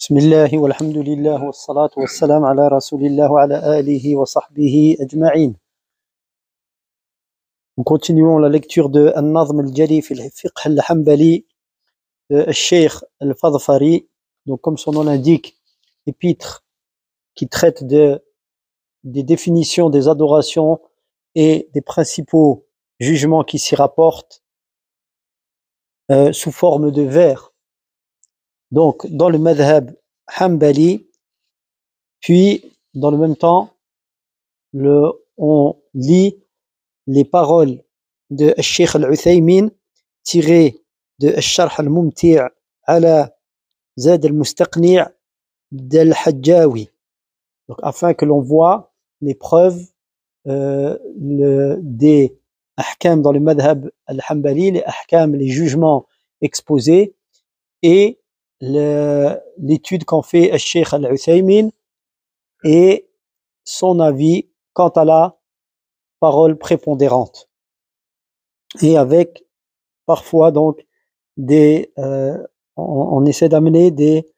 بسم الله والحمد لله والصلاة والسلام على رسول الله وعلى آله وصحبه أجمعين. Nous continuons la lecture de An-Nazm al-Jali fi al-Fiqh al-Hanbali de Cheikh al-Fadhfari. Donc comme son nom l'indique, épître qui traite des définitions des adorations et des principaux jugements qui s'y rapportent sous forme de vers. Donc dans le madhab Hanbali, puis dans le même temps on lit les paroles de Cheikh al-Uthaymin tirées de Al-Sharh al-Mumti' ala Zad al-Mustaqni' d'Al-Hajjawi, donc afin que l'on voit les preuves des ahkam dans le madhab al-Hanbali, les ahkam, les jugements exposés et l'étude qu'en fait Cheikh al-Uthaymin et son avis quant à la parole prépondérante, et avec parfois donc on essaie d'amener des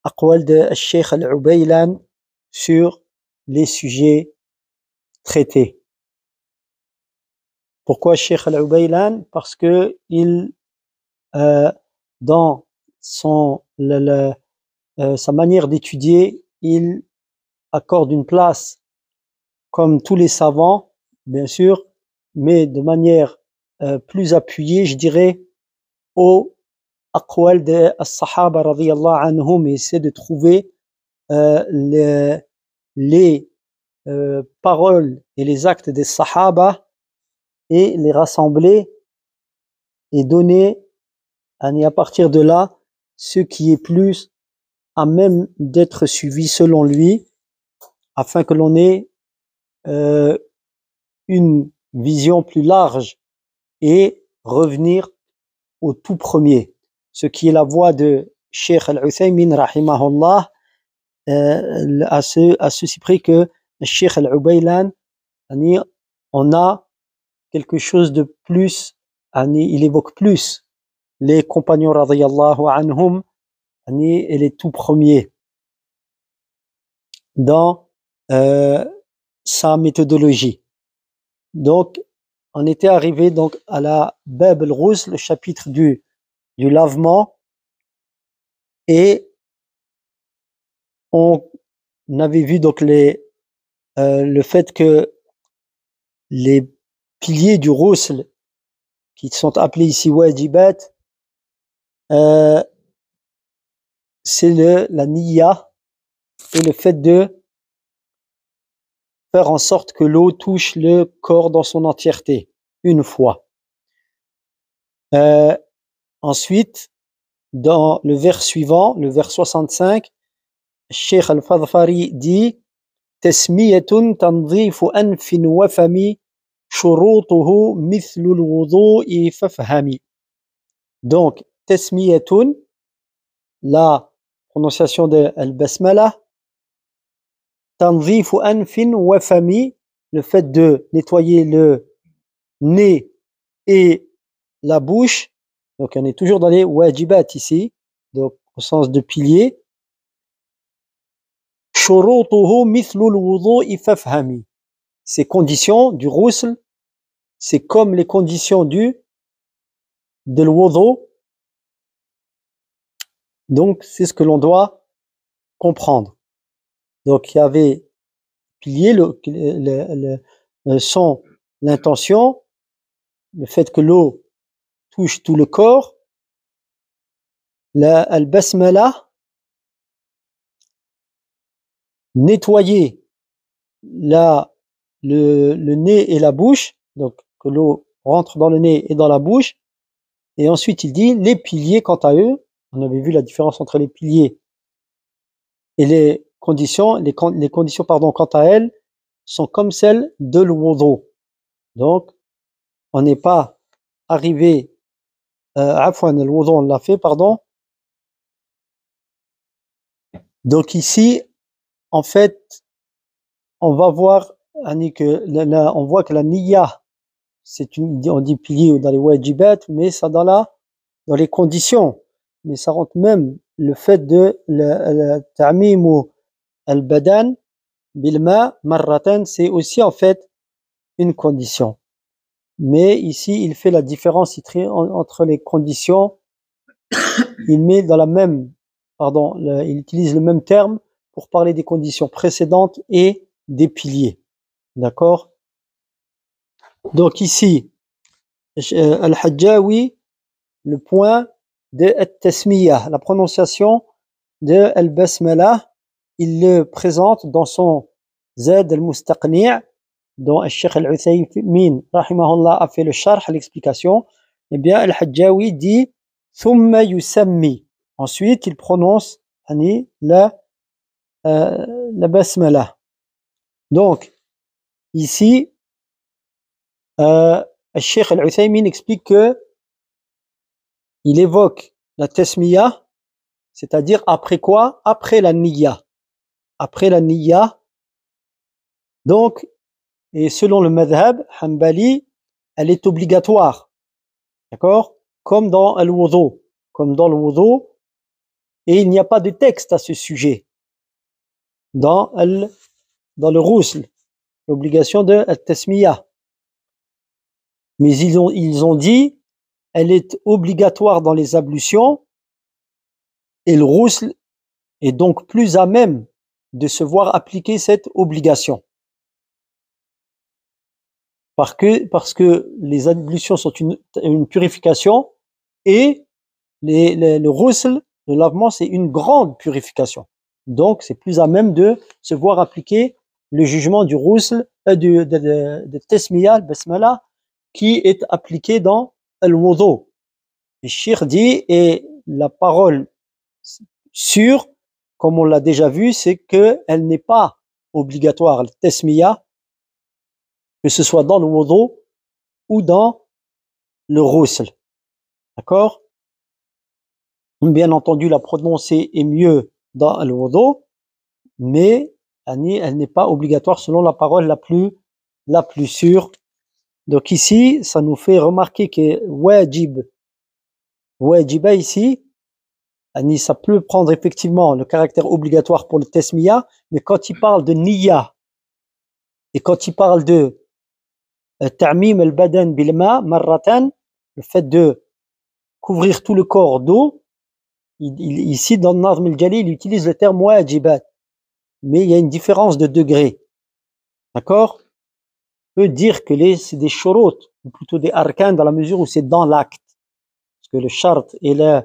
aqwal de Cheikh al-Ubaylan sur les sujets traités. Pourquoi Cheikh al-Ubaylan? Parce que dans sa manière d'étudier, il accorde une place, comme tous les savants, bien sûr, mais de manière plus appuyée, je dirais, au aqwal des Sahaba radiyallahu anhum, et essaie de trouver les paroles et les actes des Sahaba et les rassembler et donner à partir de là ce qui est plus à même d'être suivi selon lui, afin que l'on ait une vision plus large et revenir au tout premier, ce qui est la voie de Cheikh al-Uthaymin rahimahullah, à ceci près que Cheikh al-Ubaylan, on a quelque chose de plus, il évoque plus les compagnons radiyallahu anhum et les tout premiers dans sa méthodologie. Donc on était arrivé donc à la Bab al-Ghusl, le chapitre du lavement, et on avait vu donc le fait que les piliers du ghusl, qui sont appelés ici wajibat, c'est la niyya et le fait de faire en sorte que l'eau touche le corps dans son entièreté une fois. Ensuite, dans le vers suivant, le vers 65, Cheikh al-Fadhfari dit tasmiyatun tanzifu anfin wa fami shurutuhu mithlu al-wudu'i fafhami. Donc tasmiyatun, la prononciation de al-basmala, tanzifu anfin wa fami, le fait de nettoyer le nez et la bouche. Donc on est toujours dans les wajibat ici, donc au sens de pilier. Shurutuhu mithlu al-wudu'i fafhami. Ces conditions du ghusl, c'est comme les conditions de l'wudu. Donc c'est ce que l'on doit comprendre. Donc il y avait pilier, l'intention, le fait que l'eau touche tout le corps, al-basmala, nettoyer le nez et la bouche, donc que l'eau rentre dans le nez et dans la bouche. Et ensuite il dit les piliers, quant à eux, on avait vu la différence entre les piliers et les conditions, quant à elles, sont comme celles de l'wudu. Donc on n'est pas arrivé afwan, l'wudu on l'a fait, pardon. Donc ici, en fait, on va voir on voit que la niyya, on dit pilier dans les wajibat, mais ça dans les conditions, mais ça rentre même le fait de ta'mimu al-badan bilma marratan, c'est aussi en fait une condition. Mais ici, il fait la différence entre les conditions. Il met dans la même, pardon, il utilise le même terme pour parler des conditions précédentes et des piliers. D'accord? Donc ici, Al-Hajjawi, le point de At-Tasmiyah, la prononciation de Al-Basmala, il le présente dans son Zad al-Mustaqni', dont Al-Sheikh Al-Uthaymin, rahimahullah, a fait le sharh, l'explication. Eh bien, Al-Hajjawi dit Thumma yusammi. Ensuite, il prononce la Basmala. Donc, ici, Al-Sheikh Al-Uthaymin explique que il évoque la Tasmiyah, c'est-à-dire après quoi? Après la Niyya. Après la Niyya. Donc, et selon le madhab Hanbali, elle est obligatoire. D'accord? Comme dans Al-Wudu. Comme dans le Wudu. Et il n'y a pas de texte à ce sujet. Dans le Ghusl. L'obligation de At-Tasmiyah. Mais ils ont dit, elle est obligatoire dans les ablutions. Et le Ghusl est donc plus à même de se voir appliquer cette obligation. Parce que les ablutions sont une purification et le ghusl, le lavement, c'est une grande purification. Donc, c'est plus à même de se voir appliquer le jugement du ghusl, de Tasmiyah, al-Basmala, qui est appliqué dans al-Wudu. Le Cheikh dit, et la parole sûre, comme on l'a déjà vu, c'est qu'elle n'est pas obligatoire, le Tasmiyah, que ce soit dans le wudu ou dans le ghusl. D'accord? Bien entendu, la prononcer est mieux dans le wudu, mais elle n'est pas obligatoire selon la parole la plus sûre. Donc ici, ça nous fait remarquer que wajiba ici, ça peut prendre effectivement le caractère obligatoire pour le tasmiyah, mais quand il parle de niyya et quand il parle de ta'mim al-badan bilma marratan, le fait de couvrir tout le corps d'eau, ici dans Nazm al-Jalil, il utilise le terme wajibat, mais il y a une différence de degré. D'accord? On peut dire que c'est des shurut, ou plutôt des arkan, dans la mesure où c'est dans l'acte. Parce que le shart et le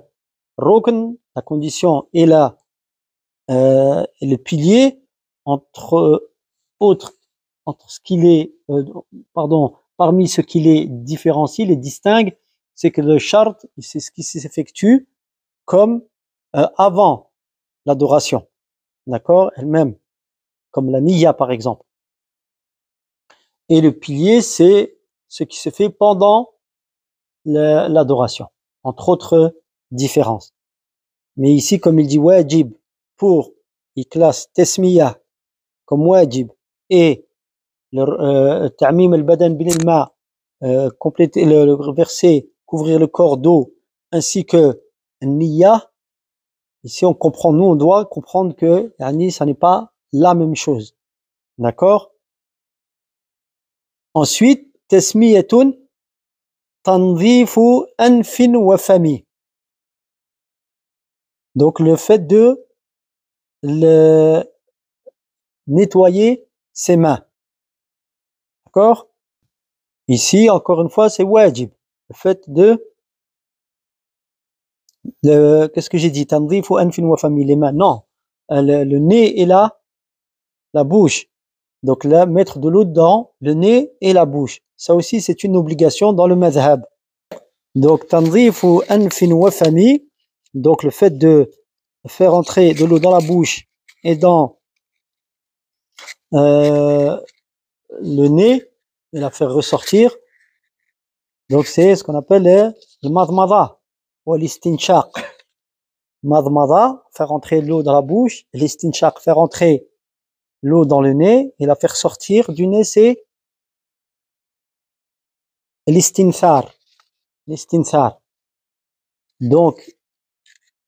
rukn, la condition et le pilier, entre ce qu'il est, parmi ce qui les différencie, les distingue, c'est que le shart, c'est ce qui s'effectue comme avant l'adoration. D'accord? Elle-même, comme la niyya par exemple. Et le pilier, c'est ce qui se fait pendant l'adoration, entre autres différences. Mais ici, comme il dit wajib, il classe tasmiyah comme wajib et le ta'mim al-badan bil ma, compléter le verset, couvrir le corps d'eau, ainsi que niyya. Ici, on doit comprendre que ça n'est pas la même chose. D'accord? Ensuite, tasmiyatun tanzifu anfin wa fami. Donc, le fait de nettoyer ses mains. D'accord? Ici, encore une fois, c'est wajib. Le fait qu'est-ce que j'ai dit? Tanzifu anfin wa fami, les mains. Non. Le nez et la bouche. Donc là, mettre de l'eau dans le nez et la bouche. Ça aussi, c'est une obligation dans le madhab. Donc, tanzifu anfin wa fami. Donc, le fait de faire entrer de l'eau dans la bouche et dans le nez et la faire ressortir. Donc, c'est ce qu'on appelle le madmada ou l'istinshaq. Madmada, faire entrer l'eau dans la bouche. L'istinshaq, faire entrer l'eau dans le nez et la faire sortir du nez, c'est l'istinthar. Donc,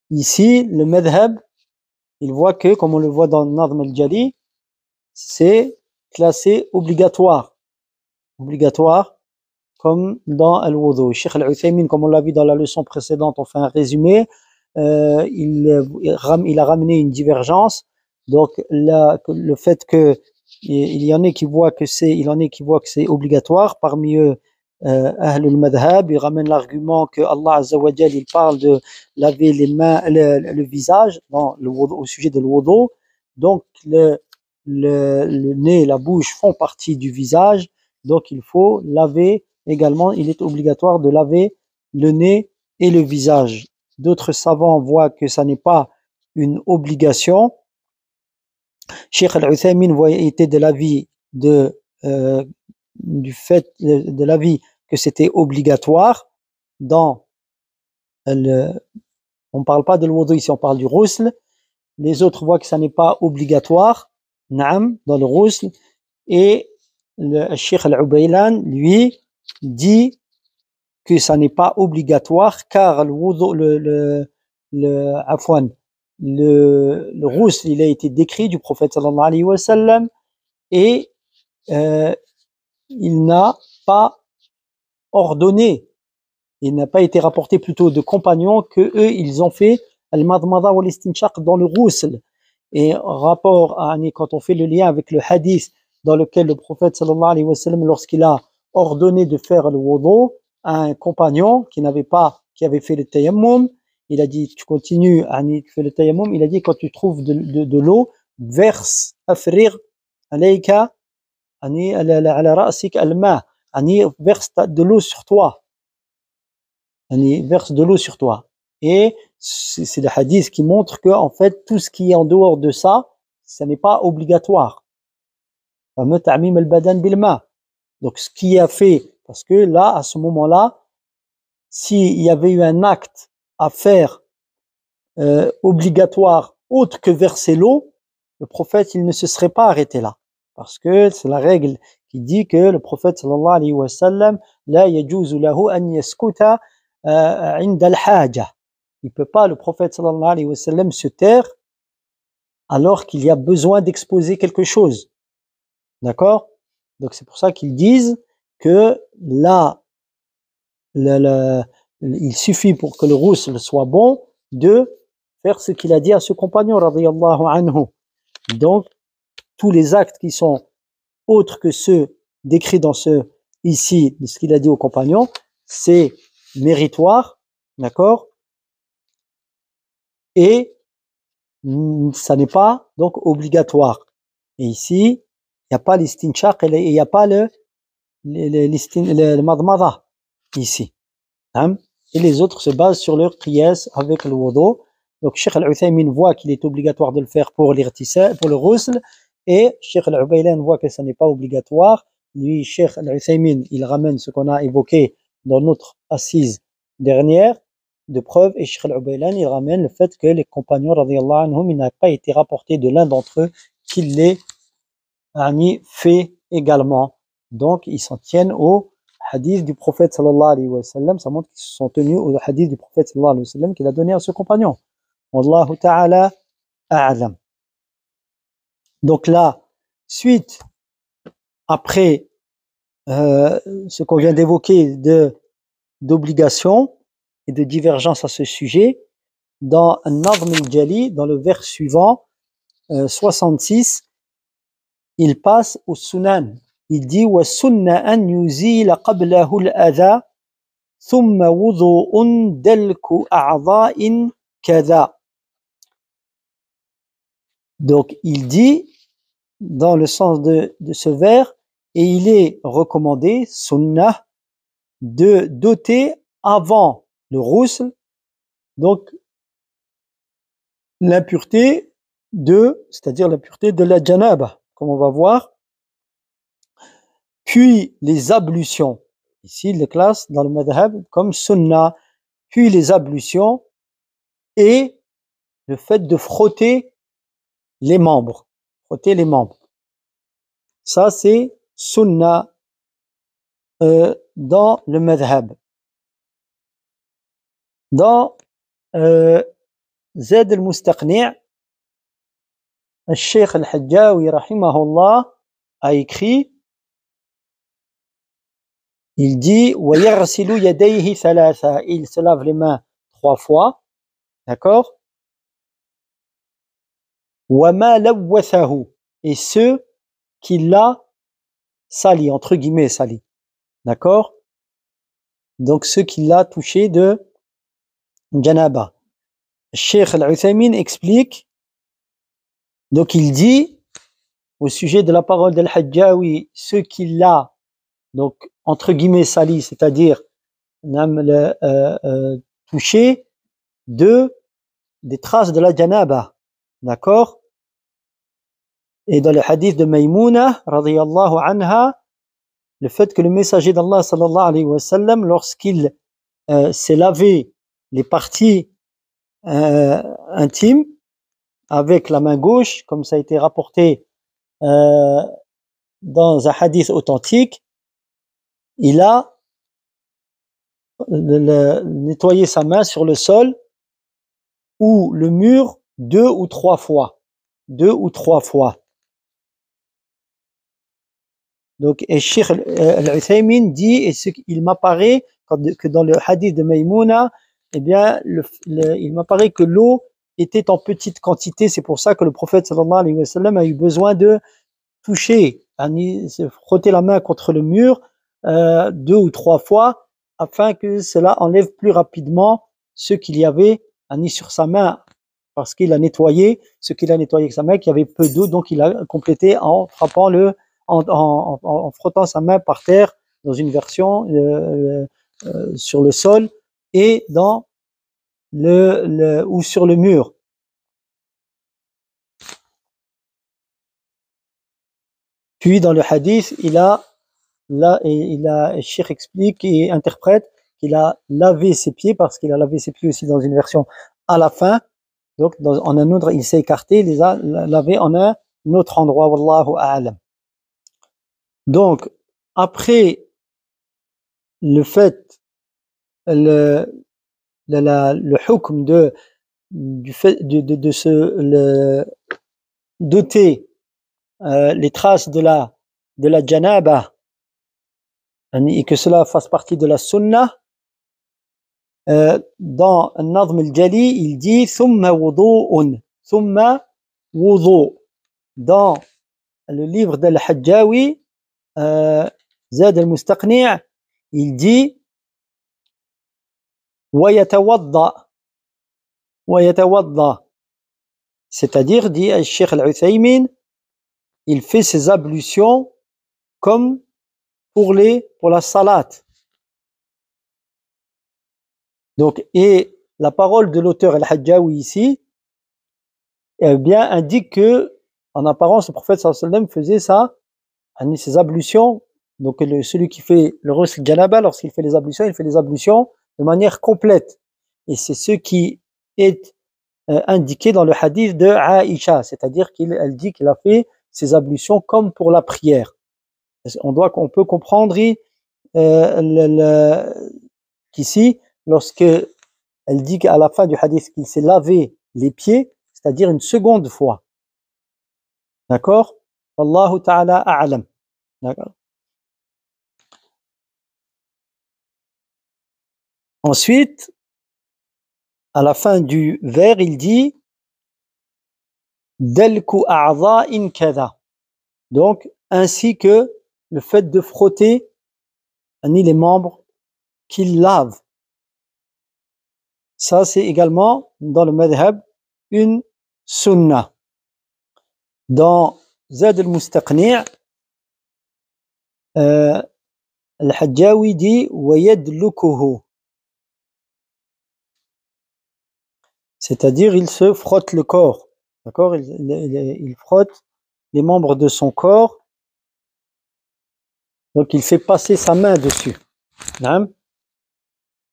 ici, le madhab, il voit que, comme on le voit dans Nadm al-Jali, c'est classé obligatoire. Obligatoire, comme dans Al-Wudu. Cheikh Al-Uthaymin, comme on l'a vu dans la leçon précédente, on fait un résumé, il a ramené une divergence. Donc, le fait que il y en a qui voient que c'est obligatoire. Parmi eux, Ahlul Madhab, il ramène l'argument que Allah Azza wa Jal, il parle de laver les mains, le visage au sujet de l'wudu. Donc, le nez et la bouche font partie du visage. Donc, il faut laver également. Il est obligatoire de laver le nez et le visage. D'autres savants voient que ça n'est pas une obligation. Cheikh Al-Uthaymin était de l'avis du fait de l'avis que c'était obligatoire dans on parle pas de l'wudu ici, on parle du ghusl. Les autres voient que ça n'est pas obligatoire, naam, dans le ghusl. Et le Cheikh Al-Ubaylan, lui, dit que ça n'est pas obligatoire car le ghusl, il a été décrit du prophète sallallahu alayhi wa sallam et il n'a pas ordonné, il n'a pas été rapporté plutôt de compagnons que eux ils ont fait al-madmada wal istinshaq dans le ghusl. Et rapport à quand on fait le lien avec le hadith dans lequel le prophète sallallahu alayhi wa sallam, lorsqu'il a ordonné de faire le wudu à un compagnon qui avait fait le tayammum, il a dit tu continues à faire le tayammum, il a dit quand tu trouves de l'eau, verse afrir alayka ala ra'sik al-ma, verse de l'eau sur toi, verse de l'eau sur toi. Et c'est le hadith qui montre que en fait tout ce qui est en dehors de ça, ça n'est pas obligatoire. Donc ce qui a fait, parce que là à ce moment-là, s'il y avait eu un acte à faire obligatoire autre que verser l'eau, le prophète il ne se serait pas arrêté là, parce que c'est la règle qui dit que le prophète sallallahu alayhi wa sallam la yajuzu lahu an yaskuta inda al-haja. Il peut pas, le prophète sallallahu alayhi wa sallam, se taire alors qu'il y a besoin d'exposer quelque chose. D'accord? Donc c'est pour ça qu'ils disent que là, il suffit pour que le ghusl soit bon de faire ce qu'il a dit à ce compagnon radiyallahu anhu. Donc tous les actes qui sont autres que ceux décrits dans ici, de ce qu'il a dit au compagnon, c'est méritoire, d'accord? Et ça n'est pas donc obligatoire. Et ici, il n'y a pas l'istinshaq et il n'y a pas le madmada ici. Et les autres se basent sur leur qiyas avec le wudu. Donc Cheikh Al-Uthaymin voit qu'il est obligatoire de le faire pour l'irtisal, pour le ghusl, et Cheikh Al-Ubaylan voit que ça n'est pas obligatoire. Lui, Cheikh Al-Uthaymin, il ramène ce qu'on a évoqué dans notre assise dernière de preuve, et Cheikh Al-Ubaylan, il ramène le fait que les compagnons radiyallahu anhum, il n'a pas été rapporté de l'un d'entre eux qu'il l'ait fait également. Donc ils s'en tiennent au hadith du prophète sallallahu alayhi wa sallam. Ça montre qu'ils se sont tenus au hadith du prophète sallallahu alayhi wa sallam qu'il a donné à ce compagnon. Wallahu ta'ala a'lam. Donc là, suite après ce qu'on vient d'évoquer d'obligation et de divergence à ce sujet, dans Nadm al-Jali, dans le vers suivant, 66, il passe au sunan. Il dit wa sunna an yuzila qablahu al-adha thumma wudu'un dalku a'dha'in kadha. Donc il dit dans le sens de ce vers, et il est recommandé sunnah de doter avant le ghusl donc l'impureté c'est-à-dire l'impureté de la janaba, comme on va voir, puis les ablutions. Ici, il les classe dans le madhab comme sunnah, puis les ablutions et le fait de frotter les membres. Frotter les membres. Ça, c'est sunnah dans le madhab. Dans زاد المستقنع, الشيخ الحجاوي rahimahullah a écrit, il dit ويغسل يديه ثلاثة, il se lave les mains 3 fois, d'accord, وما لوثه, et ceux qui l'a sali, entre guillemets sali, d'accord, donc ceux qui l'a touché de janaba. Cheikh Al-Uthaymin explique, donc il dit au sujet de la parole d'Al-Hajjawi, ceux qui l'a, donc entre guillemets sali, c'est-à-dire touché des traces de la janaba, d'accord, et dans le hadith de Maïmouna radiyallahu anha, le fait que le messager d'Allah sallallahu alayhi wa sallam, lorsqu'il s'est lavé les parties intimes avec la main gauche, comme ça a été rapporté dans un hadith authentique, il a nettoyé sa main sur le sol ou le mur 2 ou 3 fois. 2 ou 3 fois. Donc, et Cheikh Al-Uthaymin dit, et il m'apparaît que dans le hadith de Maïmouna, eh bien, il m'apparaît que l'eau était en petite quantité. C'est pour ça que le prophète sallallahu alayhi wa sallam a eu besoin de toucher, frotter la main contre le mur 2 ou 3 fois, afin que cela enlève plus rapidement ce qu'il y avait sur sa main, parce qu'il a nettoyé ce qu'il a nettoyé avec sa main, qu'il y avait peu d'eau, donc il a complété en frappant en frottant sa main par terre, dans une version sur le sol et dans ou sur le mur. Puis dans le hadith, le cheikh explique et interprète qu'il a lavé ses pieds, parce qu'il a lavé ses pieds aussi dans une version à la fin. Donc en un autre, il s'est écarté, il les a lavés en un autre endroit. Wallahu a'lam. Donc après le fait, le hukm du fait de se doter les traces de la janaba, et que cela fasse partie de la sunna, dans Nazm al-Jali, il dit thumma wudu'un, thumma wudu'. Dans le livre d'Al-Hajjawi, Zad al-Mustaqni', il dit wa yatawadda, c'est-à-dire, dit Cheikh Al-Uthaymin, il fait ses ablutions comme pour la salat. Donc, et la parole de l'auteur Al-Hajjawi ici, eh bien, indique que, en apparence, le prophète sallallahu alayhi wa sallam faisait ça, ses ablutions. Donc, celui qui fait le ghusl janaba, lorsqu'il fait les ablutions, il fait les ablutions de manière complète. Et c'est ce qui est indiqué dans le hadith de Aïcha, c'est-à-dire qu'elle dit qu'il a fait ses ablutions comme pour la prière. On peut comprendre qu'ici, lorsque elle dit qu'à la fin du hadith qu'il s'est lavé les pieds, c'est-à-dire une seconde fois. D'accord? Wallahu ta'ala a'lam. D'accord? Ensuite, à la fin du vers, il dit Dalku a'dha'in kada. Donc, ainsi que le fait de frotter les membres qu'il lave. Ça, c'est également dans le madhab une sunna. Dans Zad al-Mustaqni', Al-Hajjawi dit wa yadlukuhu, c'est-à-dire il se frotte le corps, d'accord, il frotte les membres de son corps, donc il fait passer sa main dessus.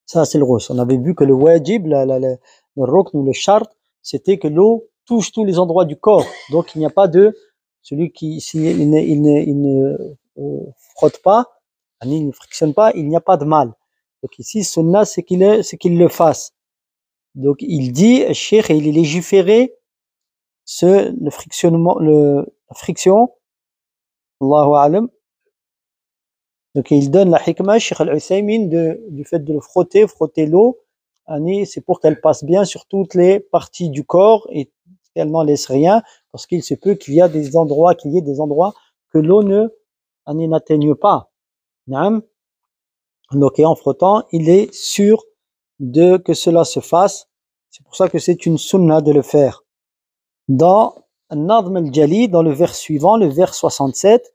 Ça, c'est le rose. On avait vu que le wajib, le rukn ou le shart, c'était que l'eau touche tous les endroits du corps. Donc il n'y a pas de celui qui, s'il ne frotte pas, il ne frictionne pas, il n'y a pas de mal. Donc ici, sunna, c'est qu'il le fasse. Donc il dit, Cheikh, il est légiféré, le frictionnement, la friction, Allahu A'lam. Donc il donne la hikmah, Cheikh Al-Uthaymin, du fait de le frotter l'eau, c'est pour qu'elle passe bien sur toutes les parties du corps et qu'elle n'en laisse rien, parce qu'il se peut qu'il y ait des endroits que l'eau n'atteigne pas. Donc, et en frottant, il est sûr que cela se fasse. C'est pour ça que c'est une sunna de le faire. Dans Nadm al-Jali, dans le vers suivant, le vers 67,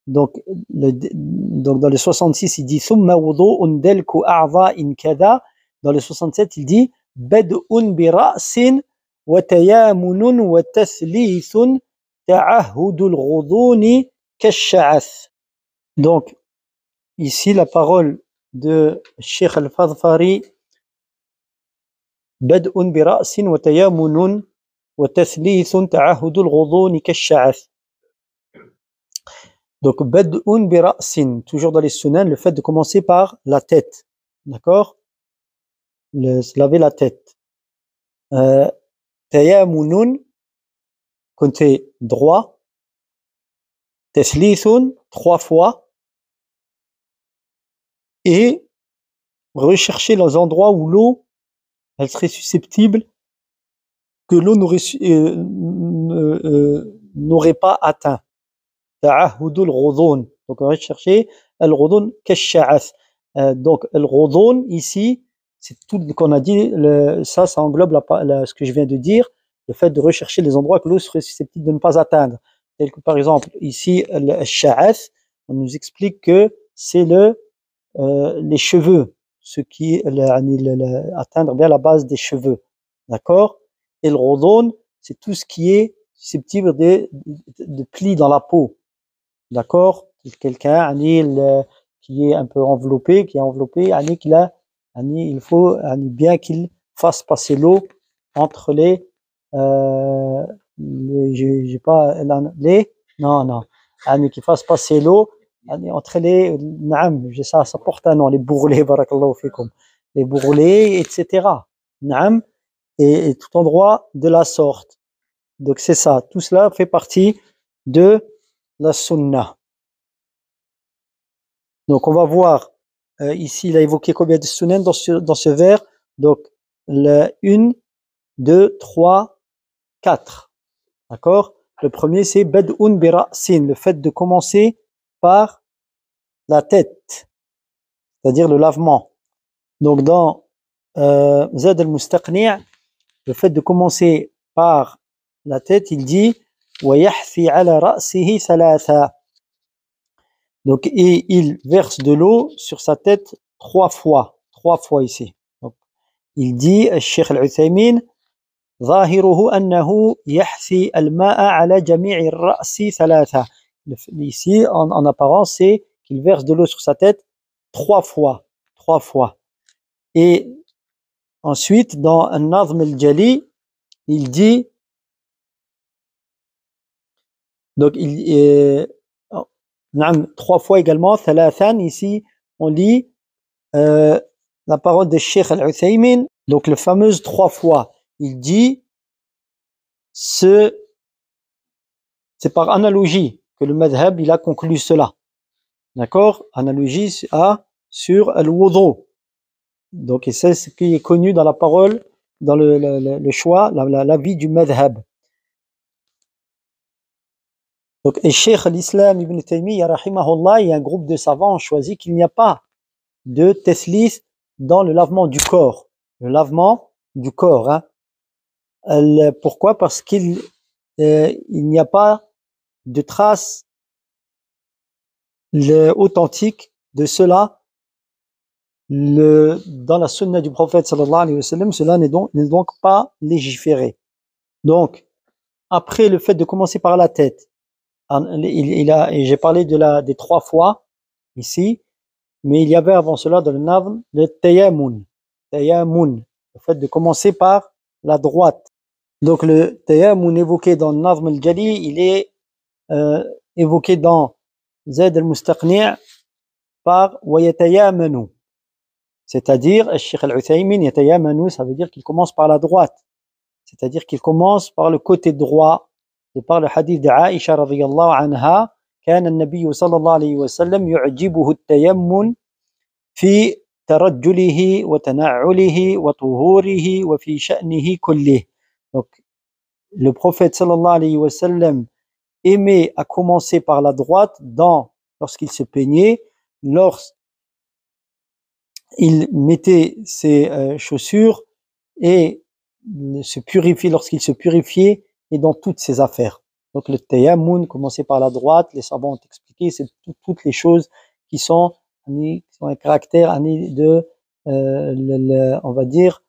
donc dans le 66, il dit Thumma wudu'un dalku a'dha'in kada. Dans le 67, il dit Bad'un bi ra'sin wa tayamunun wa tathlithun ta'ahudul ghuduni kash'ath. Donc, ici, la parole de Cheikh Al-Fadfari, Bad'un bi ra'sin wa tayamunun wa tathlithun ta'ahudul ghuduni kash'ath. Donc, Bad'un bi ra'sin, toujours dans les sunan, le fait de commencer par la tête. D'accord? Se laver la tête. Tayamunun, côté droit. Tathlithun, 3 fois. Et rechercher les endroits où l'eau, elle serait susceptible, que l'eau n'aurait pas atteint. Ta'ahudul ghudun. Donc, on va chercher al-ghudun kash'ath. Donc, al-ghudun, ici, c'est tout ce qu'on a dit, ça englobe ce que je viens de dire, le fait de rechercher les endroits que l'eau serait susceptible de ne pas atteindre. Tel que, par exemple, ici, al-sha'ath, on nous explique que c'est les cheveux, ce qui atteindre bien la base des cheveux. D'accord? Et le ghudun, c'est tout ce qui est susceptible de plis dans la peau. D'accord? Quelqu'un qui est un peu enveloppé, il faut bien qu'il fasse passer l'eau entre j'ai pas non, qu'il fasse passer l'eau entre ça porte un nom, les bourrelets, barakallahu fikum, les bourrelets, etc. Et tout endroit de la sorte. Donc c'est ça, tout cela fait partie de la sunnah. Donc on va voir ici, il a évoqué combien de sunnah dans ce vers. Donc 1, 2, 3, 4. D'accord? Le premier c'est Bad'un bi ra'sin, le fait de commencer par la tête, c'est-à-dire le lavement. Donc dans Zad al-Mustaqni', le fait de commencer par la tête, il dit wa yahfi ala ra'sihi thalatha. Donc, et il verse de l'eau sur sa tête 3 fois ici. Donc, il dit, Cheikh Al-Uthaymin, ظاهره أنه يحثي الماء على جميع الرأس ثلاثة. Ici, en apparence, c'est qu'il verse de l'eau sur sa tête 3 fois. Et ensuite, dans An-Nazm al-Jali, il dit, donc, 3 fois également, thalathan, ici, on lit la parole de Cheikh Al-Uthaymin, donc le fameux 3 fois. Il dit, c'est par analogie que le madhab, il a conclu cela. D'accord? Analogie sur al-wudu. Donc, et c'est ce qui est connu dans la parole, dans le choix, l'avis du madhab. Donc, et Cheikh l'Islam Ibn Taymiyyah, rahimahullah, il y a un groupe de savants ont choisi qu'il n'y a pas de taslis dans le lavement du corps. Le lavement du corps. Pourquoi? Parce qu'il n'y a pas de trace authentique de cela dans la sunna du prophète sallallahu alayhi wa sallam. Cela n'est donc pas légiféré. Donc, après le fait de commencer par la tête, et j'ai parlé des 3 fois ici, mais il y avait avant cela dans le Nazm le tayamun, le fait de commencer par la droite. Donc le tayamun évoqué dans le Nazm al-Jali, il est évoqué dans Zad al-Mustaqni' par wa yatayamanu. C'est-à-dire, Cheikh Al-Uthaymin yatayamanu, ça veut dire qu'il commence par la droite. C'est-à-dire qu'il commence par le côté droit. De par le hadith de Aïcha radhiyallahu anha, كان النبي صلى الله عليه وسلم يعجبه التيمم في ترجله وتنعله وطهوره وفي شأنه كله. Donc, le prophète sallallahu alayhi wa sallam aimait à commencer par la droite lorsqu'il se peignait, lorsqu'il mettait ses chaussures et se purifiait lorsqu'il se purifiait et dans toutes ses affaires. Donc le tayammun, commencer par la droite, les savants ont expliqué, c'est toutes les choses qui sont un caractère de, on va dire,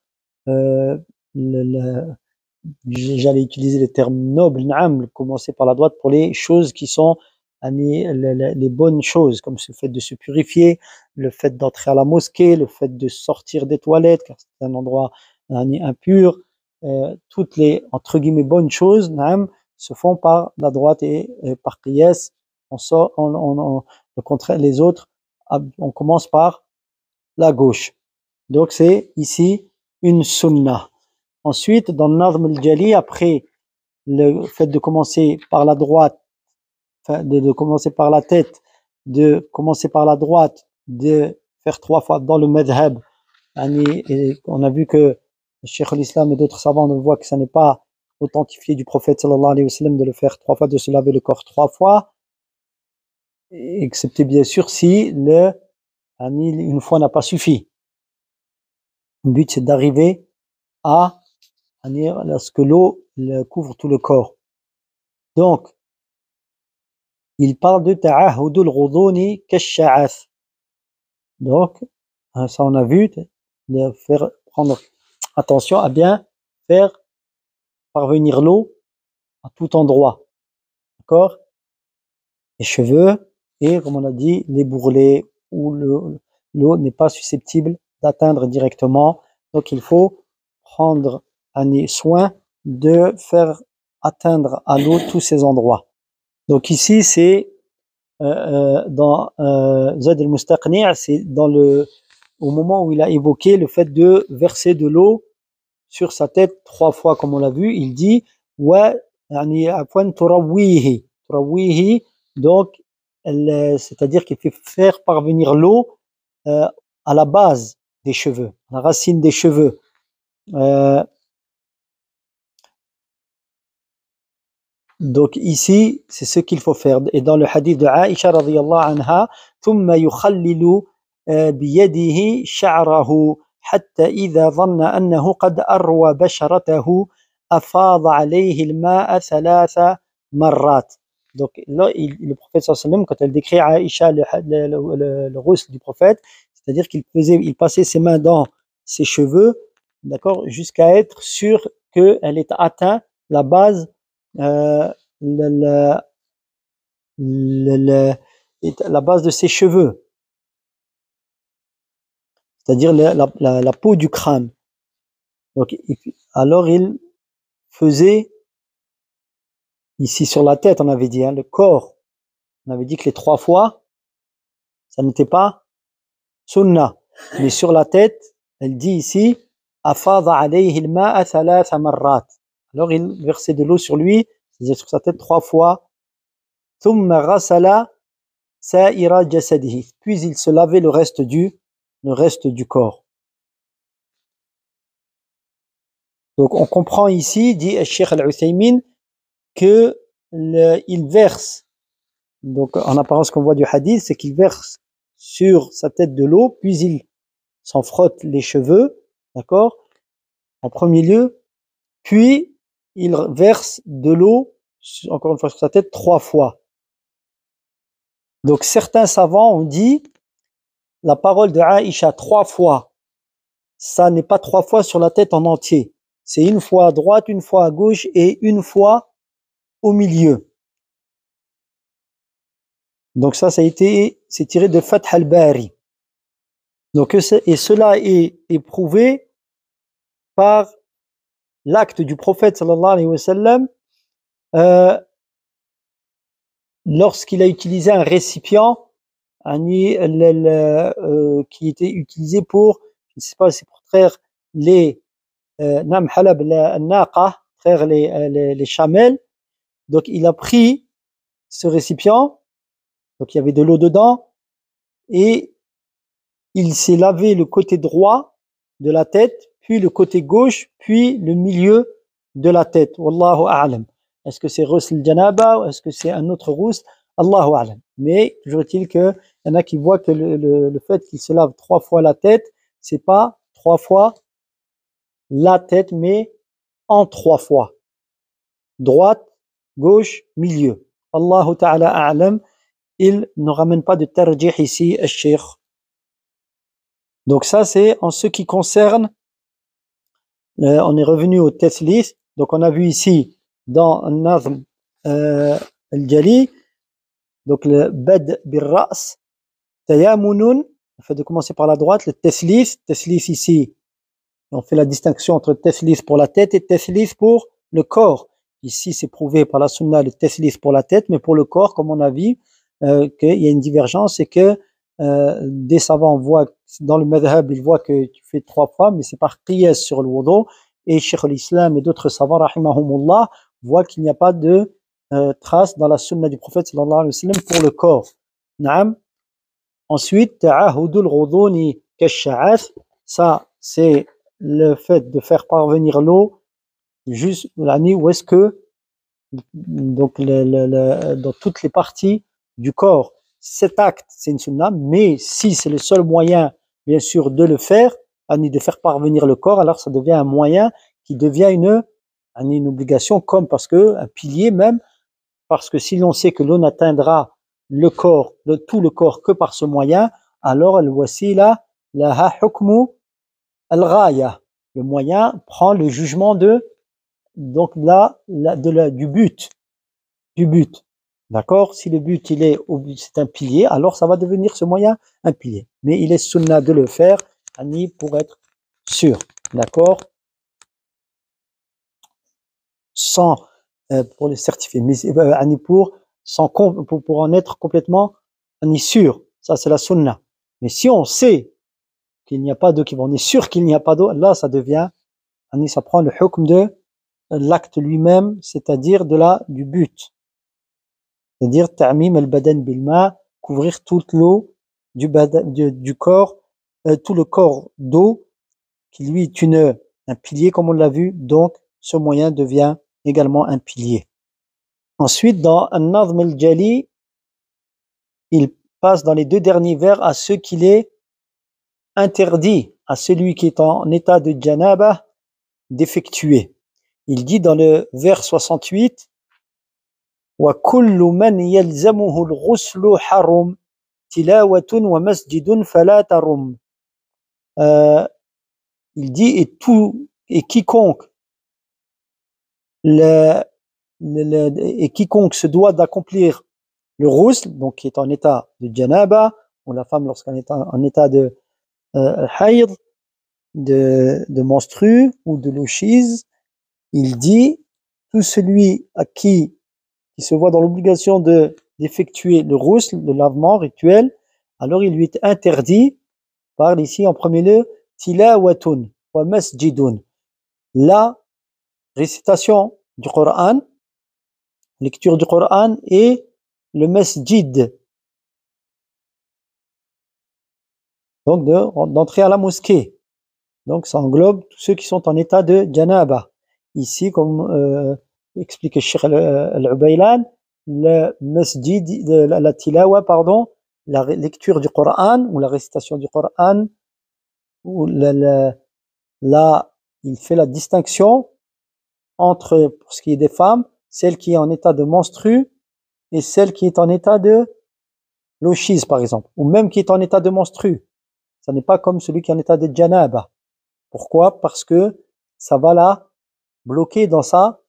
j'allais utiliser le terme noble, commencer par la droite pour les choses qui sont les bonnes choses, comme le fait de se purifier, le fait d'entrer à la mosquée, le fait de sortir des toilettes, car c'est un endroit impur, toutes les, entre guillemets, bonnes choses, se font par la droite et par qiyas, le contraire, les autres, on commence par la gauche. Donc c'est ici une sunnah. Ensuite, dans le Nazm al-Jali, après le fait de commencer par la droite, de commencer par la tête, de commencer par la droite, de faire 3 fois dans le madhab, et on a vu que Cheikh al-Islam et d'autres savants ne voient que ça n'est pas authentifié du prophète sallallahu alayhi wa sallam de le faire 3 fois, de se laver le corps 3 fois, excepté bien sûr si une fois n'a pas suffi. Le but c'est d'arriver à lorsque l'eau couvre tout le corps. Donc, il parle de ta'ahudul ghuduni kash'a'ath. Donc, ça on a vu, de faire prendre attention à bien faire parvenir l'eau à tout endroit. D'accord? Les cheveux et, comme on a dit, les bourrelets où l'eau n'est pas susceptible d'atteindre directement. Donc, il faut prendre soin de faire atteindre à l'eau tous ces endroits. Donc ici c'est dans Zad al-Mustaqni', c'est au moment où il a évoqué le fait de verser de l'eau sur sa tête 3 fois comme on l'a vu, il dit wa afwan turawwihi, donc c'est-à-dire qu'il fait faire parvenir l'eau à la base des cheveux, à la racine des cheveux. Donc ici, c'est ce qu'il faut faire. Et dans le hadith de Aïcha radhiyallahu anha, ثم يخلل بيده شعره حتى إذا ظن أنه قد أروى بشرته أفاض عليه الماء 3 مرات. Donc là, le prophète sallallahu alayhi wa sallam, quand elle décrit à Aïcha le ghusl du prophète, c'est-à-dire il passait ses mains dans ses cheveux, d'accord, jusqu'à être sûr qu'elle ait atteint la base la base de ses cheveux, c'est-à-dire la peau du crâne. Donc, alors il faisait ici sur la tête, on avait dit, le corps, on avait dit que les 3 fois, ça n'était pas sunnah, mais sur la tête, elle dit ici, afadha alayhi al-ma'a 3 marrat. Alors il versait de l'eau sur lui, c'est-à-dire sur sa tête 3 fois. ثم غسل سائر جسده, puis il se lavait le reste du corps. Donc on comprend ici, dit Cheikh Al-Uthaymin, que il verse, donc en apparence qu'on voit du hadith, c'est qu'il verse sur sa tête de l'eau, puis il s'en frotte les cheveux, d'accord, en premier lieu, puis il verse de l'eau, encore une fois sur sa tête, 3 fois. Donc certains savants ont dit la parole de Aïcha 3 fois, ça n'est pas 3 fois sur la tête en entier, c'est une fois à droite, une fois à gauche et une fois au milieu. Donc ça c'est tiré de Fath al-Bari. Donc et cela est prouvé par l'acte du prophète sallallahu alayhi wa sallam lorsqu'il a utilisé un récipient qui était utilisé pour c'est pas, c'est pour traire les nam halab al-naqa, traire les chamelles. Donc il a pris ce récipient, donc il y avait de l'eau dedans, et il s'est lavé le côté droit de la tête, puis le côté gauche, puis le milieu de la tête. Wallahu a'lam. Est-ce que c'est ghusl janaba ou est-ce que c'est un autre ghusl? Allahu a'lam. Mais toujours est-il qu'il y en a qui voient que le fait qu'il se lave 3 fois la tête, c'est pas 3 fois la tête, mais en 3 fois. Droite, gauche, milieu. Allahu ta'ala a'lam. Il ne ramène pas de tarjih ici, al-Sheikh. Donc ça, c'est en ce qui concerne, on est revenu au Taslis. Donc on a vu ici, dans un Nazm al-Jali, donc le Bad bir-Ra's, Tayamunun, le fait de commencer par la droite, le Taslis ici, on fait la distinction entre Taslis pour la tête et Taslis pour le corps. Ici, c'est prouvé par la Sunna, le Taslis pour la tête, mais pour le corps, comme on a vu, qu'il y a une divergence, et que des savants voient, dans le madhab, ils voient que tu fais 3 fois, mais c'est par qiyas sur le wudu, et Cheikh al-Islam et d'autres savants, rahimahumullah, voient qu'il n'y a pas de trace dans la sunna du prophète, sallallahu alayhi wa sallam, pour le corps. Naam. Ensuite, ta'ahudul ghuduni kash'ath, ça, c'est le fait de faire parvenir l'eau, juste, où est-ce que, donc, dans toutes les parties du corps. Cet acte, c'est une sunna, mais si c'est le seul moyen, bien sûr, de le faire, de faire parvenir le corps, alors ça devient un moyen qui devient une obligation, comme parce que, un pilier même, parce que si l'on sait que l'eau n'atteindra le corps, tout le corps que par ce moyen, alors al-wasila laha hukmu al-ghaya. Le moyen prend le jugement donc du but. D'accord? Si le but, c'est un pilier, alors ça va devenir ce moyen un pilier. Mais il est sunna de le faire, pour être sûr. D'accord? Sans, pour le certifier, mais pour en être complètement sûr. Ça, c'est la sunna. Mais si on sait qu'il n'y a pas d'eau qui va, on est sûr qu'il n'y a pas d'eau, là, ça devient, ça prend le hukm de l'acte lui-même, c'est-à-dire du but. C'est-à-dire ta'mim al-badan bil-ma, couvrir toute l'eau du corps, tout le corps d'eau, qui lui est un pilier, comme on l'a vu, donc ce moyen devient également un pilier. Ensuite, dans An-Nazm al-Jali, il passe dans les 2 derniers vers à ce qu'il est interdit à celui qui est en état de janaba d'effectuer. Il dit dans le vers 68, وَكُلُّ مَنْ يَلْزَمُهُ الْغُسْلُ حَرُمْ تِلَاوَةٌ وَمَسْجِدٌ فَلَا تَرُمْ. Il dit et quiconque se doit d'accomplir le ghusl, donc qui est en état de janaba, ou la femme lorsqu'elle est en état de hayd, de menstru ou de louchiz, il dit tout celui à qui se voit dans l'obligation d'effectuer le ghusl, le lavement rituel, alors il lui est interdit, parle ici en premier lieu, tilawatun wa masjidun, la récitation du Coran, lecture du Coran, et le masjid, donc d'entrer à la mosquée. Donc ça englobe tous ceux qui sont en état de janaba. Ici, comme explique le Cheikh al-Ubaylan, le masjid, la tilawa, pardon, la lecture du Coran ou la récitation du Coran, où là, il fait la distinction entre, pour ce qui est des femmes, celle qui est en état de menstru et celle qui est en état de louchiz, par exemple, ou même qui est en état de menstru. Ça n'est pas comme celui qui est en état de janaba. Pourquoi? Parce que ça va la bloquer dans sa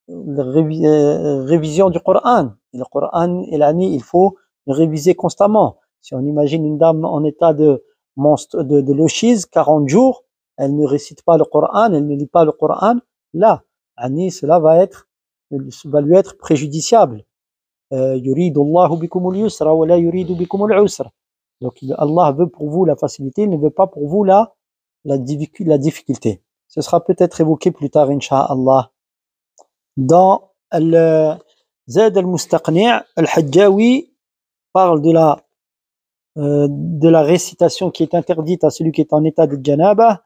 révision du Coran. Et le Coran, il faut le réviser constamment. Si on imagine une dame en état de louchiz, 40 jours, elle ne récite pas le Coran, elle ne lit pas le Coran, là, cela va lui être préjudiciable. Yuridu Allahu bikumul yusra wa la yuridu bikumul usra. Donc Allah veut pour vous la facilité, il ne veut pas pour vous la la difficulté. Ce sera peut-être évoqué plus tard, Inch'Allah. Dans Zad al-Mustaqni', al-Hajjawi parle de la récitation qui est interdite à celui qui est en état de janaba,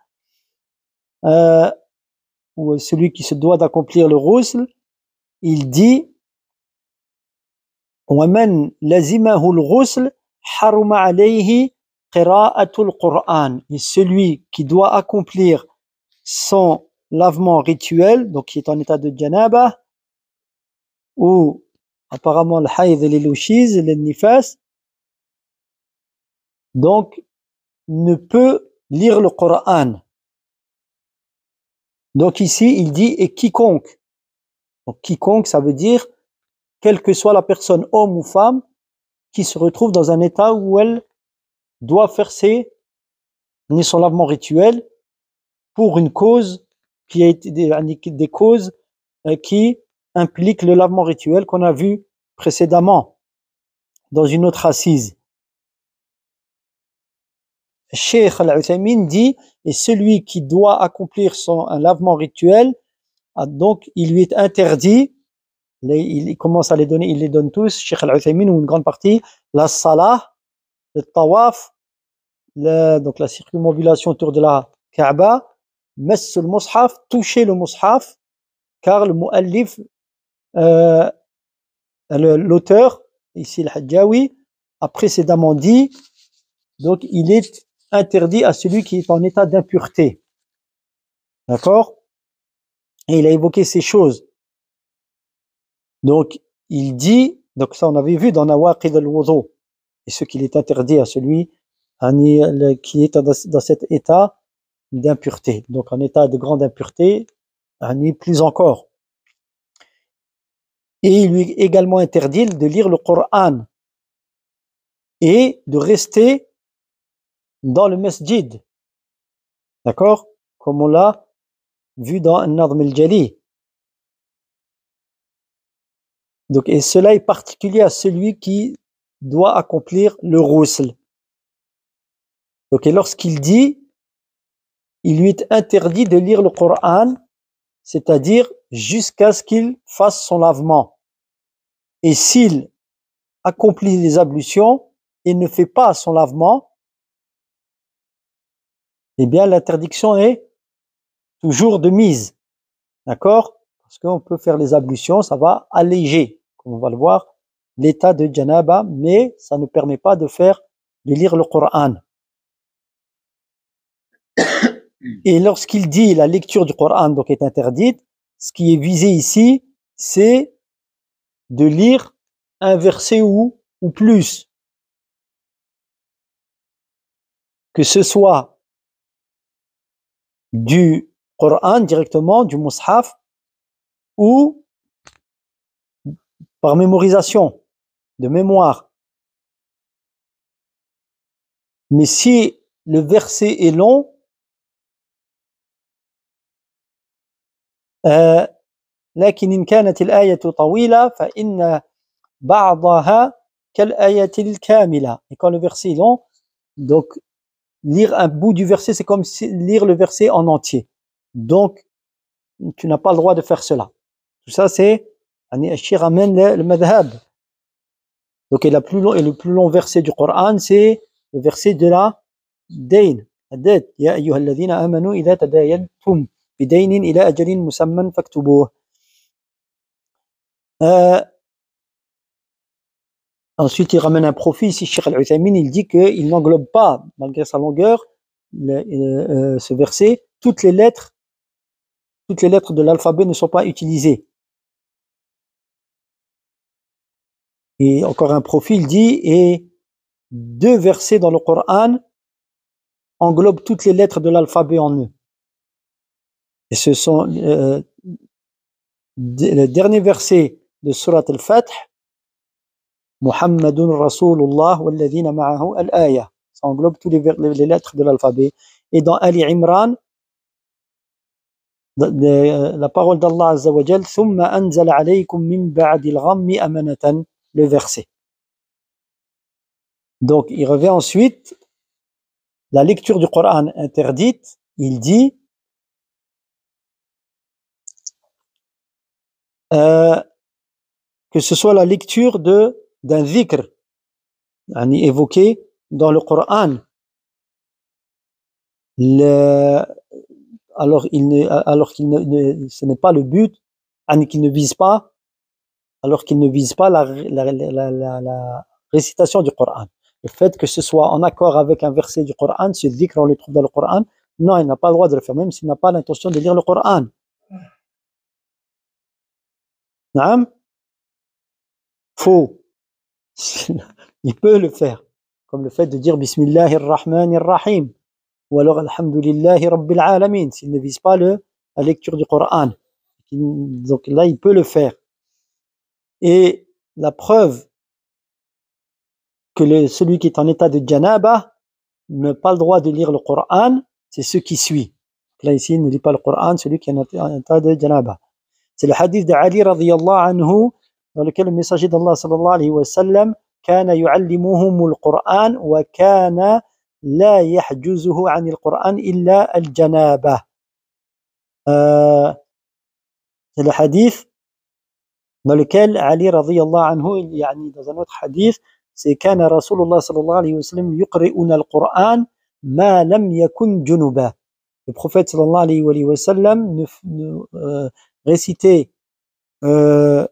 ou celui qui se doit d'accomplir le ghusl. Il dit وَمَنْ لَزِمَهُ الْغُسْلِ حَرُمَ عَلَيْهِ قِرَاءَةُ الْقُرْآنِ. Et celui qui doit accomplir son lavement rituel, donc qui est en état de janaba, ou apparemment le haïd et l'ushiz, le nifas, donc ne peut lire le Coran. Donc ici il dit et quiconque. Donc quiconque, ça veut dire quelle que soit la personne, homme ou femme, qui se retrouve dans un état où elle doit faire son lavement rituel pour une cause qui a été des causes qui impliquent le lavement rituel qu'on a vu précédemment dans une autre assise. Cheikh Al-Uthaymin dit et celui qui doit accomplir un lavement rituel, donc il lui est interdit, il commence à les donner, il les donne tous, Cheikh Al-Uthaymin, ou une grande partie, la salah, le tawaf, donc la circumambulation autour de la Kaaba, mess le mushaf, toucher le mushaf, car le muallif, l'auteur, ici le Hajjawi, a précédemment dit, donc il est interdit à celui qui est en état d'impureté. D'accord? Et il a évoqué ces choses. Donc il dit, donc ça on avait vu dans Nawaqid al-Wudu, et ce qu'il est interdit à celui qui est dans cet état d'impureté. Donc en état de grande impureté, plus encore. Et il lui est également interdit de lire le Coran et de rester dans le masjid. D'accord? Comme on l'a vu dans An-Nadm al-Jali. Donc, et cela est particulier à celui qui doit accomplir le ghusl. Donc, et lorsqu'il dit, il lui est interdit de lire le Coran, c'est-à-dire jusqu'à ce qu'il fasse son lavement. Et s'il accomplit les ablutions et ne fait pas son lavement, eh bien l'interdiction est toujours de mise. D'accord? Parce qu'on peut faire les ablutions, ça va alléger, comme on va le voir, l'état de janaba, mais ça ne permet pas de lire le Coran. Et lorsqu'il dit la lecture du Coran donc est interdite, ce qui est visé ici, c'est de lire un verset ou plus. Que ce soit du Coran directement, du mushaf, ou par mémorisation, de mémoire. Mais si le verset est long, لكن إن كانت الآية طويلة فإن بعضها كالآية الكاملة. Et quand le verset est long, donc lire un bout du verset, c'est comme lire le verset en entier. Donc, tu n'as pas le droit de faire cela. Tout ça, c'est Al-Shir amène le madhab. Donc, et le plus long verset du Coran, c'est le verset de la dayn. Ya ayyuha alladhina amanu idha tadayantum bidaynin ila ajalin musamman faktubuh. Ensuite, il ramène un profit. Ici, Cheikh Al-Uthaymin, il dit qu'il n'englobe pas, malgré sa longueur, ce verset, toutes les lettres de l'alphabet ne sont pas utilisées. Et encore un profit, il dit, et 2 versets dans le Coran englobent toutes les lettres de l'alphabet en eux. Et ce sont le dernier verset de Surat Al-Fath, Muhammadun Rasulullah walladhina ma'ahu al-aya. Ça englobe toutes les lettres de l'alphabet. Et dans Ali Imran, la parole d'Allah Azza wa Jal, Thumma anzala alaykum min ba'di al-ghammi amanatan, le verset. Donc, il revient ensuite, la lecture du Coran interdite, il dit que ce soit la lecture d'un dhikr évoqué dans le Coran. Alors ce n'est pas le but, qu'il ne vise pas, la récitation du Coran. Le fait que ce soit en accord avec un verset du Coran, ce dhikr on le trouve dans le Coran, non, il n'a pas le droit de le faire, même s'il n'a pas l'intention de lire le Coran. Naam, faux. Il peut le faire, comme le fait de dire Bismillahir Rahmanir Rahim, ou alors Alhamdulillahi Rabbil Alamin, s'il ne vise pas la lecture du Coran. Donc là, il peut le faire. Et la preuve que celui qui est en état de janaba n'a pas le droit de lire le Coran, c'est ce qui suit. Là, ici, il ne lit pas le Coran, celui qui est en état de janaba. C'est le hadith d'Ali radiyallahu anhu, dans lequel le messager d'Allah sallallahu alayhi wa sallam كان يعلمهم القرآن وكان لا يحجزه عن القرآن إلا الجنابة. C'est le hadith dans lequel Ali radiyallahu anhu, dans un autre hadith, c'est كان رسول الله صلى الله عليه وسلم يقرئنا القرآن ما لم يكن جنبا. Le prophète sallallahu alayhi wa sallam récitait le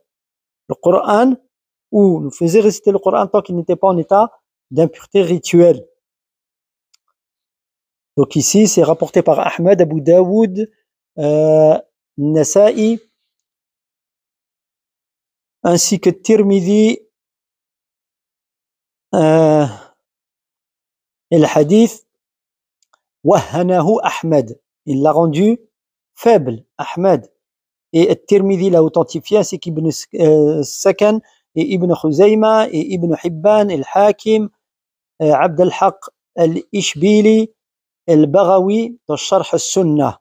Coran, ou nous faisait réciter le Coran tant qu'il n'était pas en état d'impureté rituelle. Donc ici, c'est rapporté par Ahmed, Abu Daoud, Nasa'i, ainsi que Tirmidhi. Et le hadith, wahanahu Ahmed, il l'a rendu faible, Ahmed. Et Tirmidhi l'a authentifié, ainsi qu'Ibn Sakan, et Ibn Khuzayma, et Ibn Hibban, et Al-Hakim, Abd al-Haq al-Ishbili, al-Baghawi, dans Sharh al-Sunnah.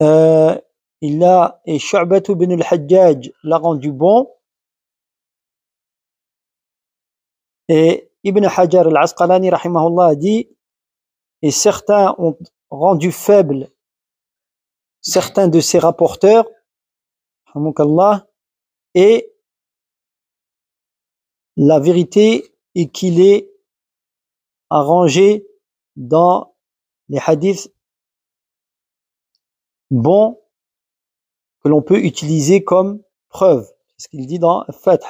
Et Shu'batu bin al-Hajjaj l'a rendu bon. Et Ibn Hajar al-Asqalani, rahimahullah, a dit, et certains ont rendu faible certains de ses rapporteurs, et la vérité est qu'il est arrangé dans les hadiths bons que l'on peut utiliser comme preuve. C'est ce qu'il dit dans Fath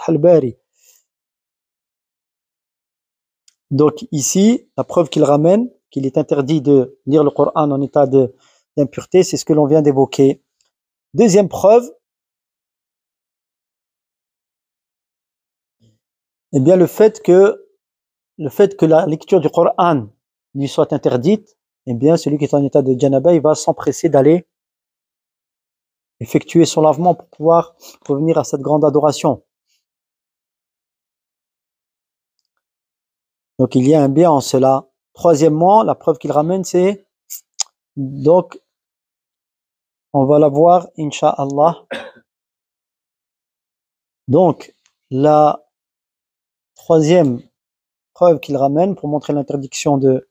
al-Bari. Donc ici, la preuve qu'il ramène, qu'il est interdit de lire le Coran en état d'impureté, c'est ce que l'on vient d'évoquer. Deuxième preuve, eh bien le fait que la lecture du Coran lui soit interdite, eh bien celui qui est en état de janaba, il va s'empresser d'aller effectuer son lavement pour pouvoir revenir à cette grande adoration. Donc il y a un bien en cela. Troisièmement, la preuve qu'il ramène, c'est, donc on va la voir, Inch'Allah. Donc la troisième preuve qu'il ramène pour montrer l'interdiction de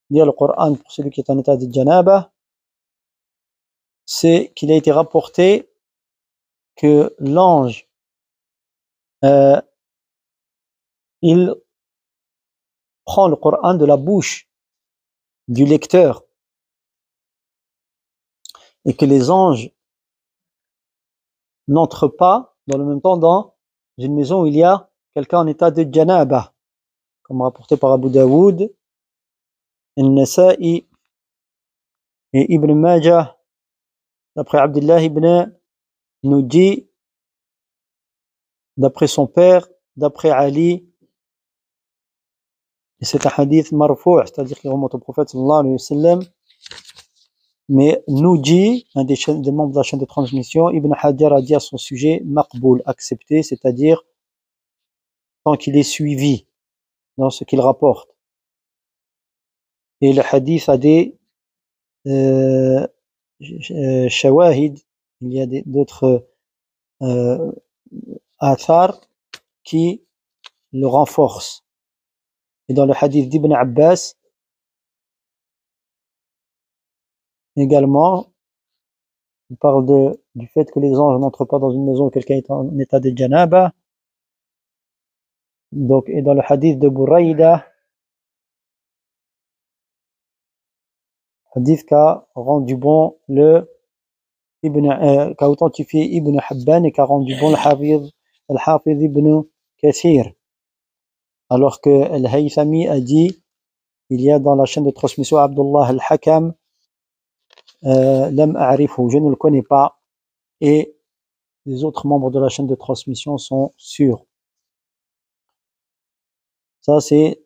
lire le Coran pour celui qui est en état de janaba, c'est qu'il a été rapporté que l'ange, il prend le Coran de la bouche du lecteur, et que les anges n'entrent pas dans le même temps dans une maison où il y a quelqu'un en état de janaba, comme rapporté par Abu Daoud, Al-Nasa'i et Ibn Majah, d'après Abdullah ibn Nuji, d'après son père, d'après Ali. Et c'est un hadith marfou', c'est-à-dire qu'il remonte au prophète sallallahu alayhi wa sallam. Mais Nuji, un des membres de la chaîne de transmission, Ibn Hajar a dit à son sujet maqboul, accepté, c'est-à-dire tant qu'il est suivi dans ce qu'il rapporte. Et le hadith a des shawahid, il y a d'autres athar qui le renforcent. Et dans le hadith d'Ibn Abbas, Également, il parle du fait que les anges n'entrent pas dans une maison où quelqu'un est en état de janaba. Donc, et dans le hadith de Buraïda, hadith qu'a rendu bon qu'a authentifié Ibn Habban et qu'a rendu bon al-Hafiz Ibn Kathir. Alors que Al-Haythami a dit, il y a dans la chaîne de transmission Abdullah al-Hakam, Lam a'rifhu, je ne le connais pas, et les autres membres de la chaîne de transmission sont sûrs. Ça, c'est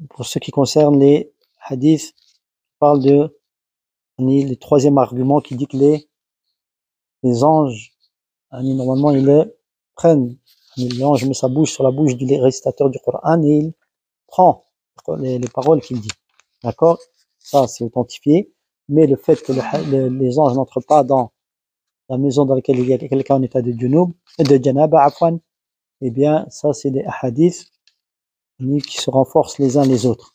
pour ce qui concerne les hadiths qui parlent de le troisième argument qui dit que les anges, normalement, ils les prennent. L'ange met sa bouche sur la bouche du récitateur du Coran et il prend les paroles qu'il dit. D'accord? Ça, c'est authentifié. Mais le fait que les anges n'entrent pas dans la maison dans laquelle il y a quelqu'un en état de janaba, afwan, eh bien, ça, c'est des hadiths qui se renforcent les uns les autres.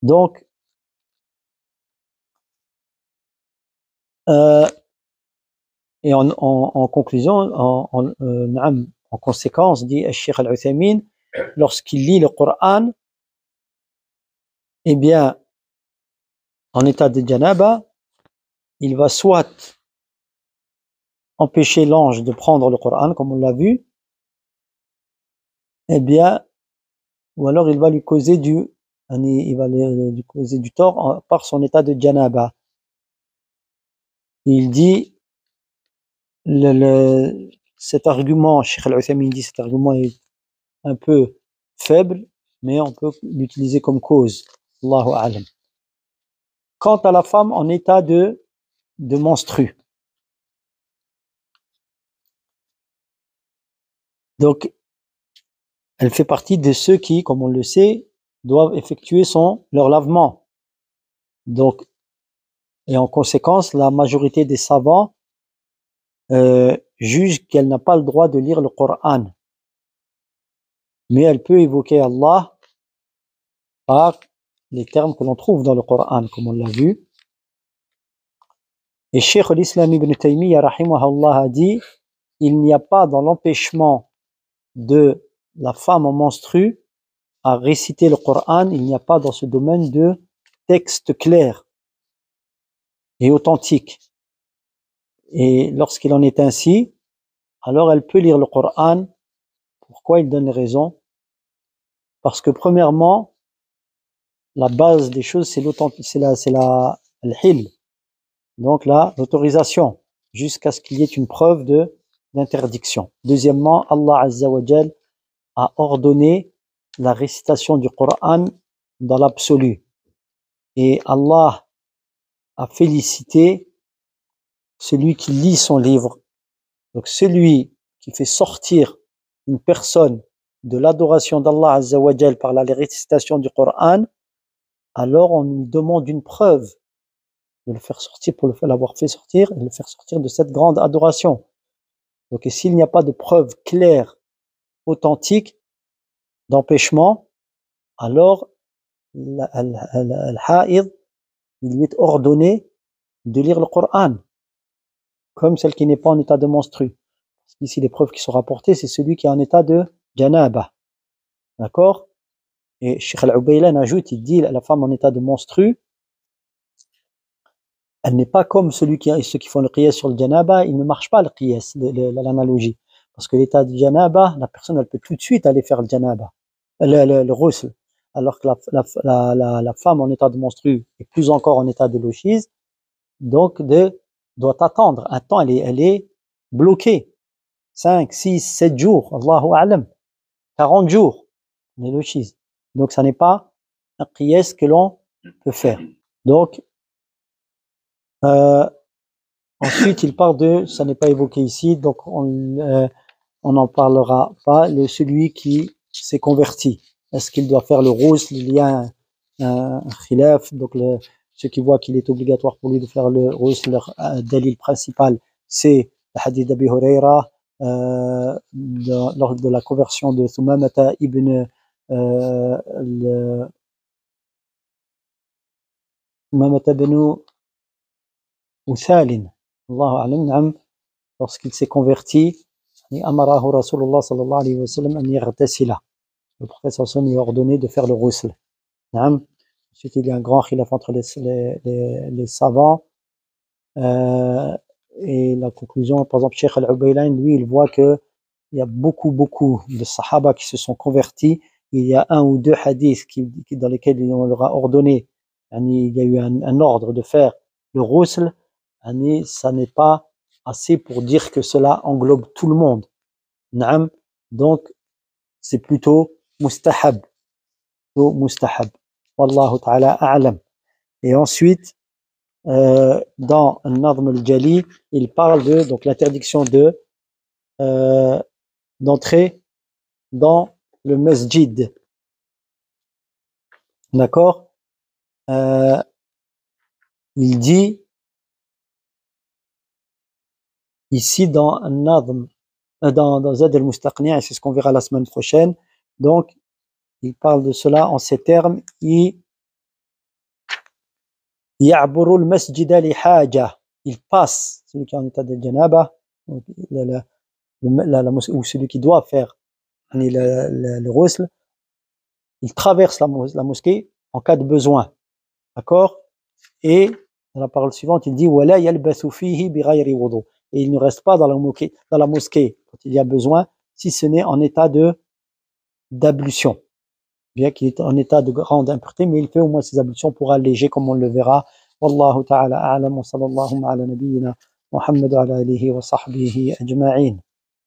Donc, et en conclusion, en conséquence, dit Cheikh Al-Uthaymin, lorsqu'il lit le Coran, eh bien, en état de janaba, il va soit empêcher l'ange de prendre le Coran, comme on l'a vu, eh bien, ou alors il va lui causer lui causer du tort par son état de janaba. Il dit, cet argument, Cheikh Al-Uthaymin dit, cet argument est un peu faible, mais on peut l'utiliser comme cause. Allahu a'lam. Quant à la femme en état de menstru, donc elle fait partie de ceux qui, comme on le sait, doivent effectuer leur lavement. Donc, et en conséquence, la majorité des savants jugent qu'elle n'a pas le droit de lire le Coran, mais elle peut évoquer Allah par les termes que l'on trouve dans le Coran, comme on l'a vu. Et Cheikh l'Islam Ibn Taymiyyah rahimahullah a dit, il n'y a pas dans l'empêchement de la femme en menstru à réciter le Coran, il n'y a pas dans ce domaine de texte clair et authentique. Et lorsqu'il en est ainsi, alors elle peut lire le Coran. Pourquoi? Il donne les raisons. Parce que premièrement, la base des choses, c'est l'hil, donc l'autorisation, jusqu'à ce qu'il y ait une preuve d'interdiction. Deuxièmement, Allah Azza wa Jal a ordonné la récitation du Coran dans l'absolu. Et Allah a félicité celui qui lit son livre. Donc celui qui fait sortir une personne de l'adoration d'Allah Azza wa Jal par la récitation du Coran, alors on lui demande une preuve de le faire sortir, pour l'avoir fait sortir, et le faire sortir de cette grande adoration. Donc, et s'il n'y a pas de preuve claire, authentique, d'empêchement, alors al-ha'id, il lui est ordonné de lire le Coran, comme celle qui n'est pas en état de menstru. Parce qu'ici, les preuves qui sont rapportées, c'est celui qui est en état de janaba. D'accord? Et Cheikh Al-Ubaylan ajoute, il dit, la femme en état de menstru, elle n'est pas comme ceux qui font le qiyas sur le janaba, il ne marche pas le qiyas, l'analogie. Parce que l'état de janaba, la personne, elle peut tout de suite aller faire le janaba, le ghusl. Alors que la femme en état de menstru, et plus encore en état de lochise, donc doit attendre. Un temps, elle est bloquée. 5, 6, 7 jours, Allahu a'lam. 40 jours, de lochise. Donc ça n'est pas un qiyas que l'on peut faire. Donc, ensuite, il parle ça n'est pas évoqué ici, donc on n'en parlera pas, celui qui s'est converti. Est-ce qu'il doit faire le ghusl? Il y a un khilaf, donc ceux qui voient qu'il est obligatoire pour lui de faire le ghusl, leur dalil principal, c'est le hadith d'Abi Huraira, lors de la conversion de Thumamata ibn Umamah ibn Uthalin, Allahu a'lam, na'am, lorsqu'il s'est converti, amarahu Rasulullah sallallahu alayhi wa sallam an yaghtasila. Le prophète sallallahu alayhi wa sallam lui a ordonné de faire le ghusl. Na'am. Ensuite, il y a un grand khilaf entre les savants. Et la conclusion, par exemple, Cheikh Al-Ubaylain, lui, il voit que il y a beaucoup de sahaba qui se sont convertis. Il y a un ou deux hadiths dans lesquels on leur a ordonné, il y a eu un ordre de faire le ghusl. Ça n'est pas assez pour dire que cela englobe tout le monde. Naam. Donc, c'est plutôt mustahab. Wallahu ta'ala a'lam. Et ensuite, dans An-Nadhm al-Jali, il parle de donc l'interdiction d'entrer dans le masjid. D'accord? Il dit ici dans An-Nadhm, dans Zad al-Mustaqni', et c'est ce qu'on verra la semaine prochaine. Donc, il parle de cela en ces termes. يعبر المسجد لحاجة. Il passe, celui qui est en état de janaba, ou celui qui doit faire le ghusl, il traverse la mosquée en cas de besoin. D'accord? Et dans la parole suivante, il dit وَلَا يَلْبَثُ فِيهِ بِغَيْرِ وُضُوء. Et il ne reste pas dans la mosquée quand il y a besoin, si ce n'est en état d'ablution. Bien qu'il est en état de grande impureté, mais il fait au moins ses ablutions pour alléger, comme on le verra. Wallahu ta'ala a'lam wa sallallahu ala nabiyyina Muhammad wa ala alihi wa sahbihi ajma'in.